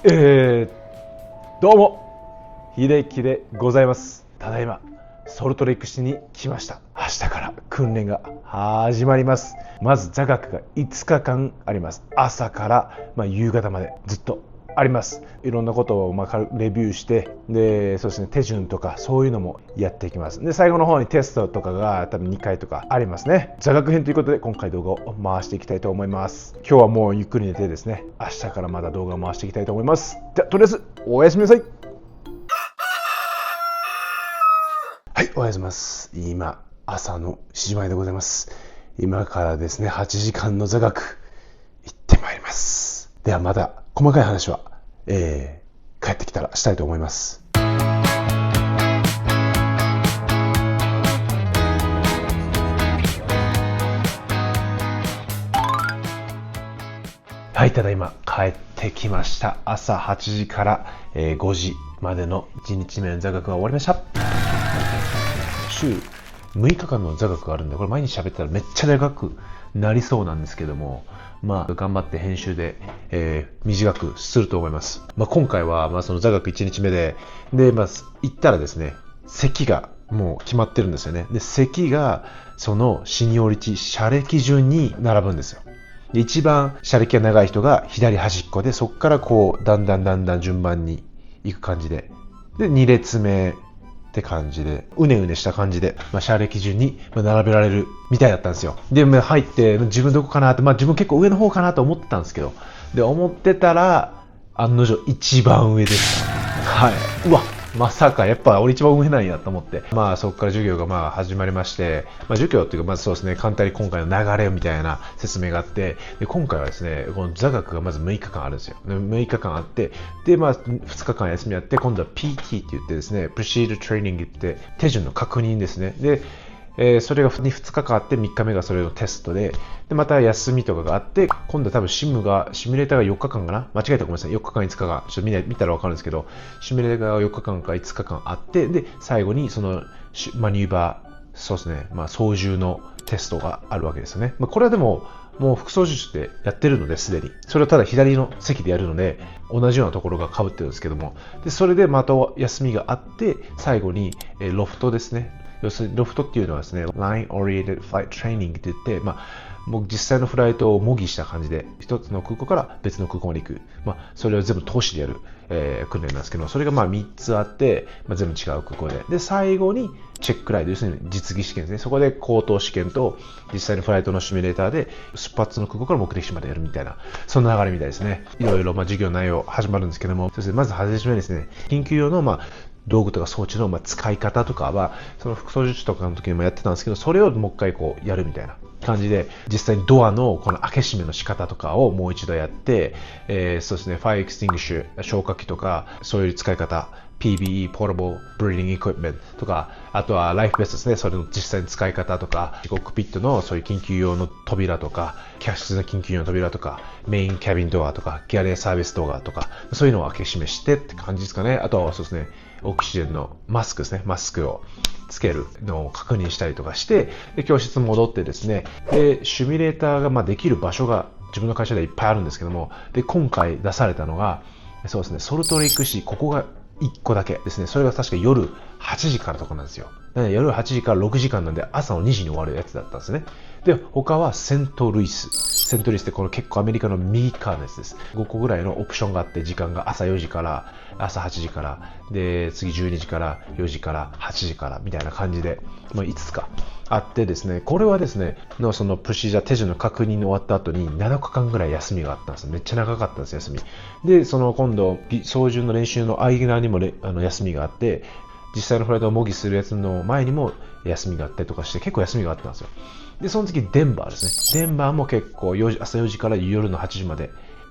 どうも秀樹でございます。ただいまソルトレイク市に来ました。明日から訓練が始まります。まず座学が5日間あります。朝から、夕方までずっとあります。いろんなことをレビューして、でそうですね、手順とかそういうのもやっていきます。で最後の方にテストとかが多分2回とかありますね。座学編ということで今回動画を回していきたいと思います。今日はもうゆっくり寝てですね、明日からまた動画を回していきたいと思います。じゃあとりあえずおやすみなさい。はい、おはようございます。今朝の7時前でございます。今からですね8時間の座学行ってまいります。ではまた細かい話は、帰ってきたらしたいと思います。はい、ただいま帰ってきました。朝8時から、5時までの1日目の座学が終わりました。週6日間の座学があるんで、これ毎日喋ったらめっちゃ長くなりそうなんですけども、頑張って編集で、短くすると思います。今回は、その座学1日目で、行ったらですね、席がもう決まってるんですよね。で、席がそのシニオリティ、車歴順に並ぶんですよ。で、一番車歴が長い人が左端っこで、そこからこう、だんだん順番に行く感じで、で、2列目、って感じでうねうねした感じで、車歴順に並べられるみたいだったんですよ。で入って自分どこかなって、自分結構上の方かなと思ってたんですけど、で思ってたら案の定一番上でした。はい。うわ、まさかやっぱ俺一番上なんやと思って、そこから授業が始まりまして、授業っていうかそうですね、簡単に今回の流れみたいな説明があって、で今回はですね、この座学がまず6日間あるんですよ。6日間あって、で2日間休みあって、今度は PT って言ってですね、Procedure Training って言って手順の確認ですね。でそれが2日間あって、3日目がそれのテストで、また休みとかがあって、今度は多分シミュレーターが4日間かな、間違えたらごめんなさい、4日間5日間、ちょっと見たら分かるんですけど、シミュレーターが4日間か5日間あって、で最後にそのマニューバー、そうですね、操縦のテストがあるわけですよね。これはでももう副操縦士でやってるので、すでにそれをただ左の席でやるので同じようなところが被ってるんですけども、でそれでまた休みがあって、最後にロフトですね。要するにロフトっていうのはですね、Line Oriented Flight Training って言って、もう実際のフライトを模擬した感じで、一つの空港から別の空港まで行く。それを全部通しでやる、訓練なんですけど、それが3つあって、全部違う空港で。で、最後にチェックライド、要するに実技試験ですね。そこで口頭試験と実際のフライトのシミュレーターで出発の空港から目的地までやるみたいな、そんな流れみたいですね。いろいろ授業内容始まるんですけども、そしてまず初めですね、緊急用の道具とか装置の使い方とかはその副操縦士とかの時にもやってたんですけど、それをもう一回やるみたいな感じで、実際にドアのこの開け閉めの仕方とかをもう一度やって、そうですね、ファイアエクスティングッシュ、消火器とかそういう使い方、PBE、Portable Breathing Equipment とか、あとはライフベストですね、それの実際の使い方とか、コックピットのそういう緊急用の扉とか、客室の緊急用の扉とか、メインキャビンドアとか、ギャレーサービスドアとか、そういうのを開け閉めしてって感じですかね。あとはそうですね、オキシジェンのマスクですね、マスクをつけるのを確認したりとかして、で教室戻ってですね、でシミュレーターができる場所が自分の会社ではいっぱいあるんですけども、で今回出されたのがそうですね、ソルトレイク市、ここが1個だけですね。それが確か夜8時からとかなんですよ。なので夜8時から6時間なんで朝の2時に終わるやつだったんですね。で他はセントルイスってこの結構アメリカの右側のやつです。5個ぐらいのオプションがあって、時間が朝4時から朝8時からで次12時から4時から8時からみたいな感じで、5つかあってですね、これはですねそのプロシージャー手順の確認の終わった後に7日間ぐらい休みがあったんです。めっちゃ長かったんです、休みで。その今度操縦の練習の間にも休みがあって、実際のフライトを模擬するやつの前にも休みがあったりとかして、結構休みがあったんですよ。でその次デンバーですね。デンバーも結構朝4時から夜の8時まで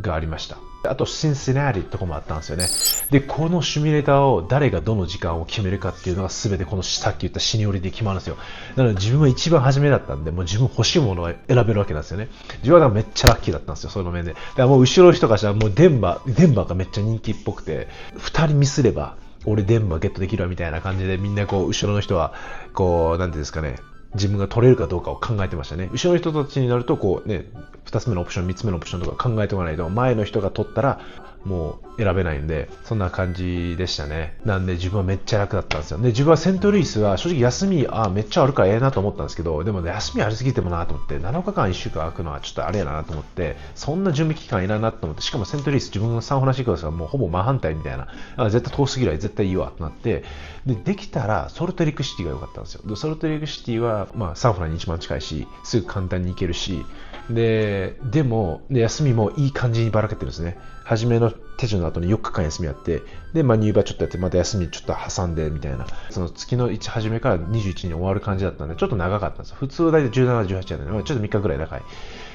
がありました。あとシンシナティとかもあったんですよね。でこのシミュレーターを誰がどの時間を決めるかっていうのが全てこのさっき言ったシニオリで決まるんですよ。なので自分は一番初めだったんで、もう自分欲しいものを選べるわけなんですよね。自分はめっちゃラッキーだったんですよ、その面で。だからもう後ろの人からしたらもうデンバーがめっちゃ人気っぽくて、2人ミスれば俺デンバーゲットできるわみたいな感じで、みんな後ろの人はなんていうんですかね、自分が取れるかどうかを考えてましたね。後ろの人たちになると2つ目のオプション3つ目のオプションとか考えておかないと、前の人が取ったらもう選べないんで、そんな感じでしたね。なんで自分はめっちゃ楽だったんですよ。で、自分はセントルイスは正直休み、めっちゃあるからええなと思ったんですけど、でもね、休みありすぎてもなと思って、7日間1週間空くのはちょっとあれやなと思って、そんな準備期間いらんなと思って、しかもセントルイス、自分のサンフランシスコですがもうほぼ真反対みたいな、絶対遠すぎるわ、絶対いいわとなって、できたらソルトレイクシティが良かったんですよ。でソルトレイクシティは、サンフランに一番近いし、すぐ簡単に行けるし、でも休みもいい感じにばらけてるんですね。初めの手順の後に4日間休みやって、で、入場ちょっとやって、また休みちょっと挟んでみたいな、その月の初めから21日に終わる感じだったんで、ちょっと長かったんですよ。普通は大体17、18やったので、ちょっと3日ぐらい長い。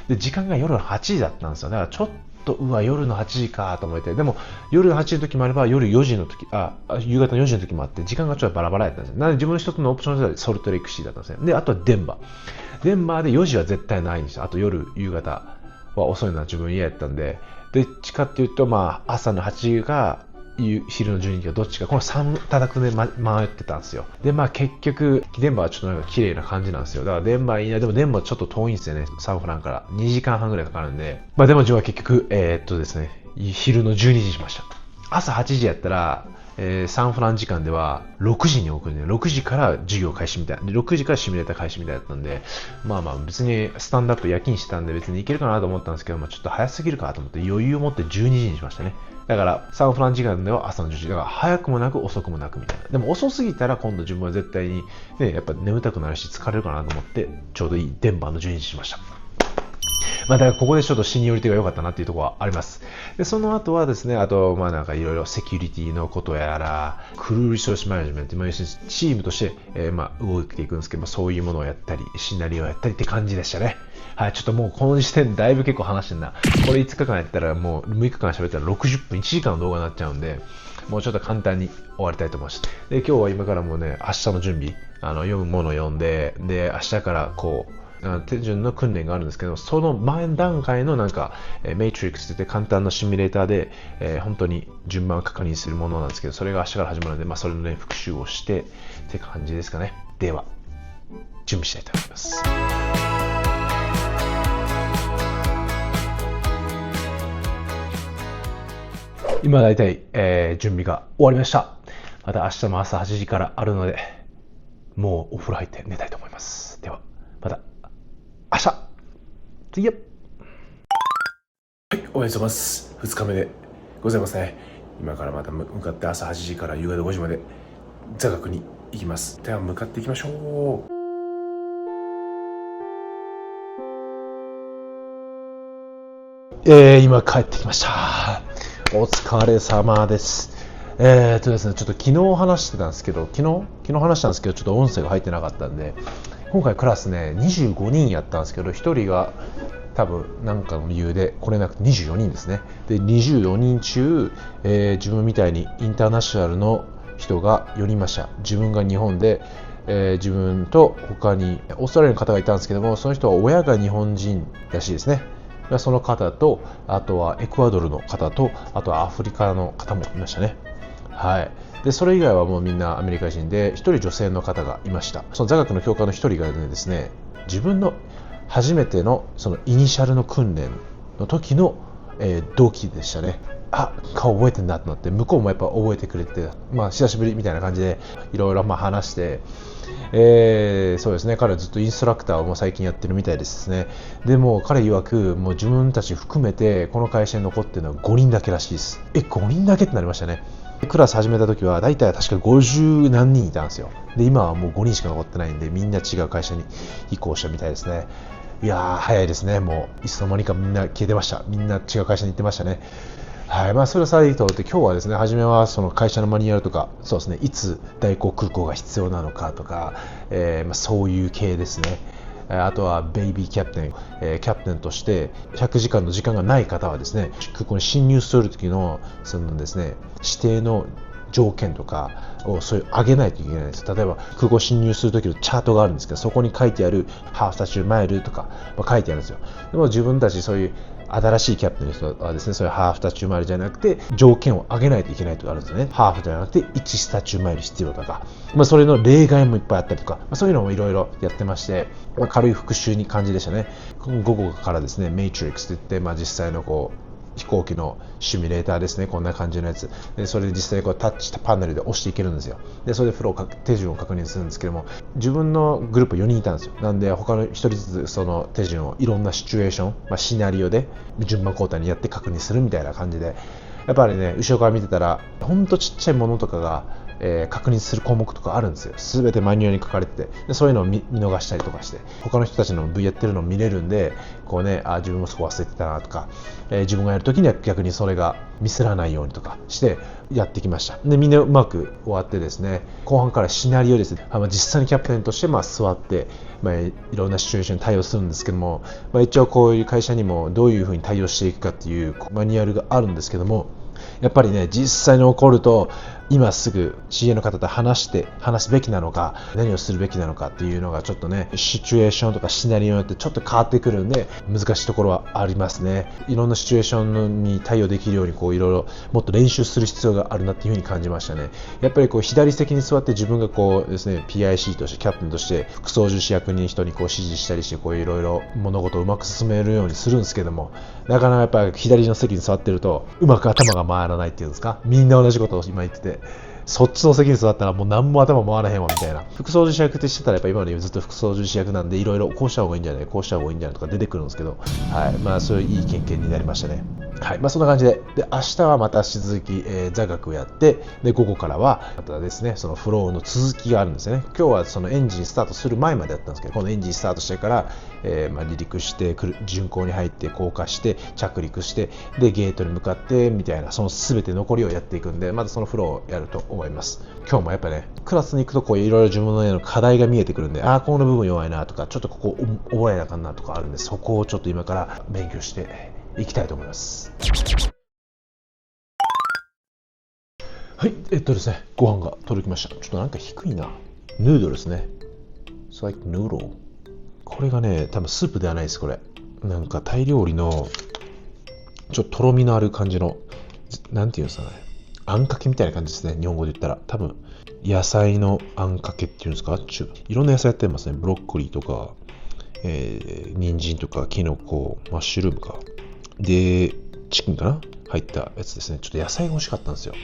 で、時間が夜の8時だったんですよ。だからちょっと、夜の8時かと思って、でも夜の8時の時もあれば、夜4時の時、夕方の4時の時もあって、時間がちょっとバラバラやったんですよ。なので自分の一つのオプションでソルトレイクシティだったんですね。で、あとはデンバーで4時は絶対ないんですよ。あと夕方は遅いのは自分嫌やったんで、どっちかっていうと、朝の8時か昼の12時かどっちか、この3叩くで迷ってたんですよ。で、結局デンバーはちょっとなんか綺麗な感じなんですよ。だからデンバーいいな。でもデンバーちょっと遠いんですよね。サンフランから2時間半ぐらいかかるんで、でも自分は結局ですね、昼の12時にしました。朝8時やったら、サンフラン時間では6時に送るんで、6時から授業開始みたいな。で、6時からシミュレーター開始みたいだったんで、別にスタンドアップ夜勤してたんで別にいけるかなと思ったんですけど、ちょっと早すぎるかと思って余裕を持って12時にしましたね。だからサンフラン時間では朝の10時。だから早くもなく遅くもなくみたいな。でも遅すぎたら今度自分は絶対に、やっぱ眠たくなるし疲れるかなと思ってちょうどいいデンバーの12時にしました。だからここでちょっとシニオリティが良かったなっていうところはあります。で、その後はですね、あと、なんかいろいろセキュリティのことやら、クルーリソースマネジメント、要するにチームとして、動いていくんですけど、そういうものをやったり、シナリオをやったりって感じでしたね。はい、ちょっともうこの時点でだいぶ結構話してんな。これ5日間やったらもう6日間喋ったら60分、1時間の動画になっちゃうんで、もうちょっと簡単に終わりたいと思います。で、今日は今からもうね、明日の準備、読むものを読んで、で、明日から手順の訓練があるんですけど、その前段階のなんか、メイトリックスって言って簡単なシミュレーターで、本当に順番を確認するものなんですけど、それが明日から始まるので、それのね、復習をしてって感じですかね。では、準備したいと思います。今だいたい、準備が終わりました。また明日も朝8時からあるので、もうお風呂入って寝たいと思います。では、また明日 See ya。 はい、おはようございます。2日目でございますね。今からまた向かって朝8時から夕方5時まで座学に行きます。では向かっていきましょう。今帰ってきました。お疲れ様です。ですね、ちょっと昨日話してたんですけど、昨日話したんですけど、ちょっと音声が入ってなかったんで、今回クラスね、25人やったんですけど、1人が多分何かの理由で来れなくて24人ですね。で、24人中、自分みたいにインターナショナルの人が4人いました。自分が日本で、自分と他にオーストラリアの方がいたんですけども、その人は親が日本人らしいですね。その方と、あとはエクアドルの方と、あとはアフリカの方もいましたね。はい。で、それ以外はもうみんなアメリカ人で、一人女性の方がいました。その座学の教官の一人がですね、自分の初めてのそのイニシャルの訓練の時の、同期でしたね。顔覚えてんだとなって、向こうもやっぱ覚えてくれて、久しぶりみたいな感じでいろいろ話して、そうですね、彼はずっとインストラクターをもう最近やってるみたいですね。でも彼曰く、もう自分たち含めてこの会社に残ってるのは5人だけらしいです。5人だけってなりましたね。クラス始めた時は大体確か50何人いたんですよ。で、今はもう5人しか残ってないんで、みんな違う会社に移行したみたいですね。いやー、早いですね。もういつの間にかみんな消えてました。みんな違う会社に行ってましたね。はい、それをされとって、今日はですね、初めはその会社のマニュアルとか、そうですね、いつ代行空港が必要なのかとか、そういう系ですね。あとはベイビーキャプテン、キャプテンとして100時間の時間がない方はですね、空港に侵入する時のそのですね、指定の条件とかをそういう上げないといけないです。例えば空港侵入する時のチャートがあるんですけど、そこに書いてあるハーフスタチューマイルとか、書いてあるんですよ。でも自分たちそういう新しいキャプテンの人はですね、そういうハーフスタチューマイルじゃなくて条件を上げないといけないとかあるんですよね。ハーフじゃなくて1スタチューマイル必要とか、それの例外もいっぱいあったりとか、そういうのもいろいろやってまして、軽い復習に感じでしたね。午後からですね、メイトリックスといって、実際の飛行機のシミュレーターですね。こんな感じのやつで、それで実際こうタッチしたパネルで押していけるんですよ。でそれでフロー手順を確認するんですけども、自分のグループ4人いたんですよ。なんで他の1人ずつその手順をいろんなシチュエーション、シナリオで順番交代にやって確認するみたいな感じで、やっぱりね後ろから見てたらほんとちっちゃいものとかが確認する項目とかあるんですよ。すべてマニュアルに書かれてて、でそういうのを見逃したりとかして、他の人たちの V やってるのを見れるんで、こうね、自分もそこ忘れてたなとか、自分がやるときには逆にそれがミスらないようにとかしてやってきました。でみんなうまく終わってですね、後半からシナリオですね、実際にキャプテンとして座って、いろんなシチュエーションに対応するんですけども、一応こういう会社にもどういうふうに対応していくかっていうマニュアルがあるんですけども、やっぱりね実際に起こると今すぐ CA の方と話すべきなのか、何をするべきなのかっていうのがちょっとねシチュエーションとかシナリオによってちょっと変わってくるんで、難しいところはありますね。いろんなシチュエーションに対応できるようにこういろいろもっと練習する必要があるなっていうふうに感じましたね。やっぱりこう左席に座って自分がこうですね PIC としてキャプテンとして副操縦士役に人にこう指示したりして、こういろいろ物事をうまく進めるようにするんですけども、なかなかやっぱり左の席に座ってるとうまく頭が回らないっていうんですか、みんな同じことを今言ってて、そっちの席に座ったらもう何も頭回らへんわみたいな。副操縦士役ってしてたらやっぱ今までずっと副操縦士役なんで、いろいろこうした方がいいんじゃない、こうした方がいいんじゃないとか出てくるんですけど、そういういい経験になりましたね。そんな感じで、明日はまた続き、座学をやって、で午後からはまたですねそのフローの続きがあるんですよね。今日はそのエンジンスタートする前までやったんですけど、このエンジンスタートしてから、離陸して巡航に入って降下して着陸してでゲートに向かってみたいな、その全て残りをやっていくんで、まずそのフローをやると思います。今日もやっぱねクラスに行くとこういろいろ自分の課題が見えてくるんで、この部分弱いなとか、ちょっとここ覚えなあかんなとかあるんで、そこをちょっと今から勉強していきたいと思います。ですね、ご飯が届きました。ちょっとなんか低いな。ヌードルですね。It's like noodle。これがね、多分スープではないです。これなんかタイ料理のちょっととろみのある感じの、なんていうんですかね、あんかけみたいな感じですね。日本語で言ったら多分野菜のあんかけっていうんですか。いろんな野菜やってますね。ブロッコリーとか、人参とかキノコ、マッシュルームかでチキンかな入ったやつですね。ちょっと野菜が欲しかったんですよ。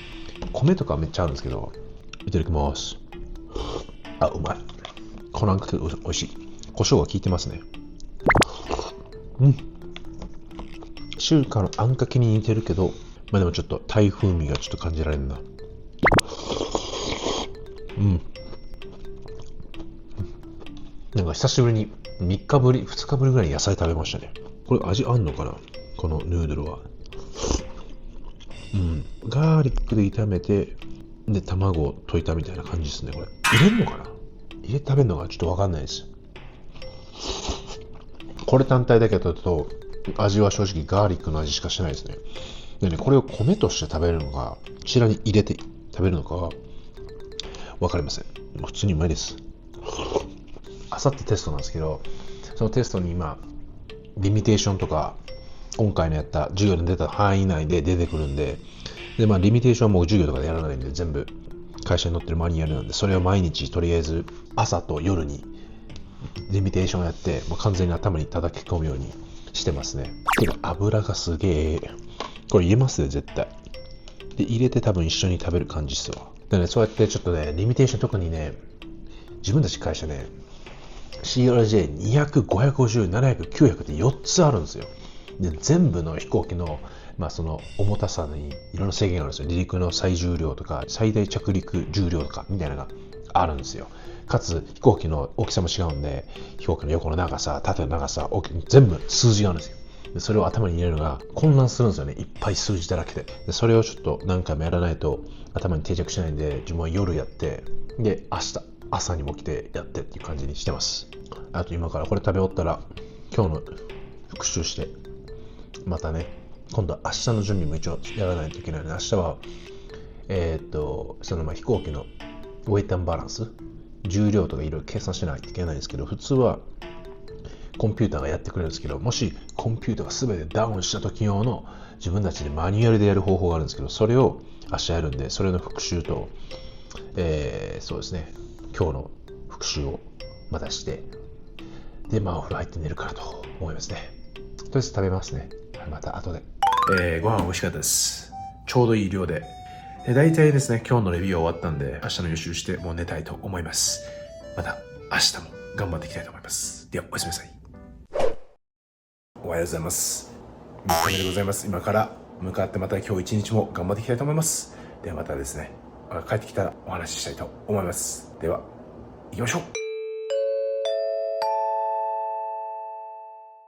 米とかめっちゃあるんですけど。いただきます。うまい。このあんかけおいしい。胡椒が効いてますね。中華のあんかけに似てるけど、でもちょっとタイ風味がちょっと感じられるな。なんか久しぶりに3日ぶり2日ぶりぐらいに野菜食べましたね。これ味あんのかな、このヌードルは。ガーリックで炒めて、で卵を溶いたみたいな感じですね。これ入れんのかな、入れて食べるのかちょっと分かんないです。これ単体だけだと味は正直ガーリックの味しかしないですね。でね、これを米として食べるのか、こちらに入れて食べるのかは分かりません。普通にうまいです。あさってテストなんですけど、そのテストに今リミテーションとか今回のやった授業で出た範囲内で出てくるんで、リミテーションはもう授業とかでやらないんで、全部会社に載ってるマニュアルなんで、それを毎日とりあえず朝と夜にリミテーションやって、もう完全に頭に叩き込むようにしてますね。けど油がすげえ、これ入れますね絶対。で入れて多分一緒に食べる感じっすわ。でね、そうやってちょっとねリミテーション、特にね自分たち会社ね CRJ200、550、700、900って4つあるんですよ。で全部の飛行機のその重たさにいろんな制限があるんですよ。離陸の最重量とか最大着陸重量とかみたいなのがあるんですよ。かつ飛行機の大きさも違うんで、飛行機の横の長さ、縦の長さ、全部数字があるんですよ。でそれを頭に入れるのが混乱するんですよね。いっぱい数字だらけで。それをちょっと何回もやらないと頭に定着しないんで、自分は夜やって、で明日朝にも起きてやってっていう感じにしてます。あと今からこれ食べ終わったら今日の復習して、またね今度は明日の準備も一応やらないといけないので、明日はその飛行機のウェイトバランス、重量とかいろいろ計算しないといけないんですけど、普通はコンピューターがやってくれるんですけど、もしコンピューターが全てダウンした時用の自分たちでマニュアルでやる方法があるんですけど、それを明日やるんで、それの復習と、そうですね、今日の復習をまたして、でお風呂入って寝るかなと思いますね。とりあえず食べますね。また後で。ご飯美味しかったです。ちょうどいい量で。大体ですね、今日のレビューは終わったんで、明日の予習してもう寝たいと思います。また明日も頑張っていきたいと思います。では、おやすみなさい。おはようございます。3日目でございます。今から向かってまた今日一日も頑張っていきたいと思います。ではまたですね、帰ってきたらお話ししたいと思います。では、行きましょう。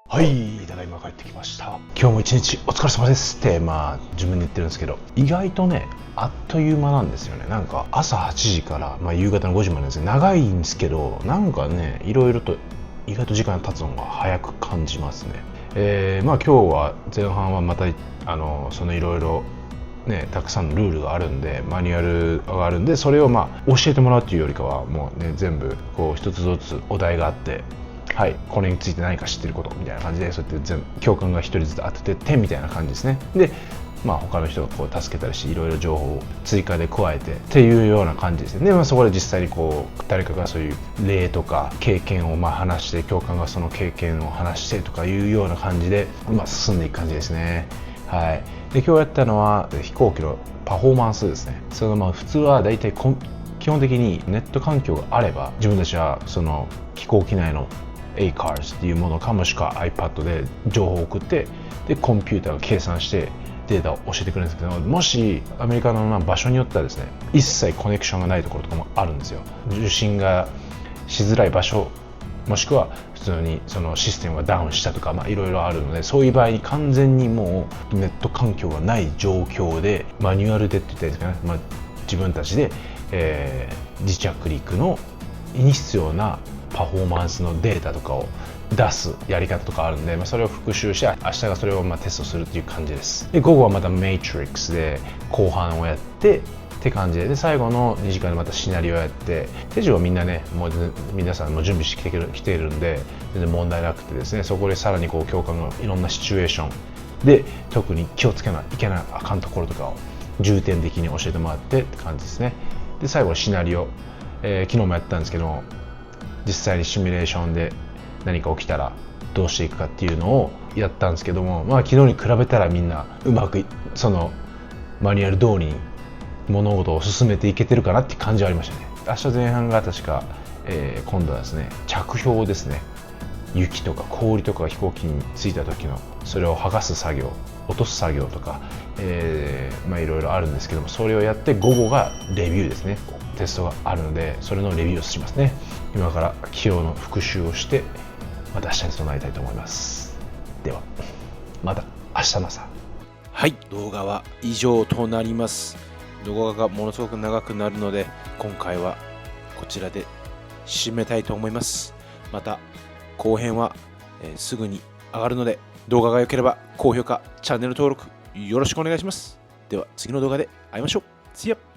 はい、ただいま帰ってきました。今日も一日お疲れ様ですって自分で言ってるんですけど、意外とねあっという間なんですよね。なんか朝8時から、夕方の5時までですね、長いんですけど、なんかねいろいろと意外と時間経つのが早く感じますね。今日は前半はまたそのいろいろね、たくさんのルールがあるんで、マニュアルがあるんで、それを教えてもらうっていうよりかはもうね、全部こう一つずつお題があって、はい、これについて何か知ってることみたいな感じで、そうやって全部教官が一人ずつ当ててってみたいな感じですね。で他の人がこう助けたりして、いろいろ情報を追加で加えてっていうような感じですね。で、そこで実際にこう誰かがそういう例とか経験を話して、教官がその経験を話してとかいうような感じで、進んでいく感じですね。はい。で、今日やったのは飛行機のパフォーマンスですね。その普通はだいたい基本的にネット環境があれば、自分たちはその飛行機内のACARS っていうものか、もしくは iPad で情報を送って、でコンピューターが計算してデータを教えてくれるんですけど、もしアメリカの場所によってはですね、一切コネクションがないところとかもあるんですよ。受信がしづらい場所、もしくは普通にそのシステムがダウンしたとか、いろいろあるので、そういう場合に完全にもうネット環境がない状況でマニュアルでって言ったらいいですかね、自分たちで、自着陸のに必要なパフォーマンスのデータとかを出すやり方とかあるんで、それを復習して明日がそれをテストするっていう感じです。で、午後はまたメイトリックスで後半をやってって感じで、最後の2時間でまたシナリオをやって、手順はみんなね、もう皆さんも準備してきているんで全然問題なくてですね、そこでさらにこう教官のいろんなシチュエーションで特に気をつけないけないあかんところとかを重点的に教えてもらってって感じですね。で、最後のシナリオ、昨日もやったんですけど、実際にシミュレーションで何か起きたらどうしていくかっていうのをやったんですけども、昨日に比べたらみんなうまくそのマニュアル通りに物事を進めていけてるかなって感じはありましたね。明日前半が確か、今度はですね、着氷ですね。雪とか氷とかが飛行機に着いた時のそれを剥がす作業、落とす作業とか、いろいろあるんですけども、それをやって、午後がレビューですね。テストがあるので、それのレビューをしますね。今から昨日の復習をして、また明日に備えたいと思います。ではまた明日の朝。はい、動画は以上となります。動画がものすごく長くなるので、今回はこちらで締めたいと思います。また後編は、すぐに上がるので、動画が良ければ高評価、チャンネル登録よろしくお願いします。では次の動画で会いましょう。See ya!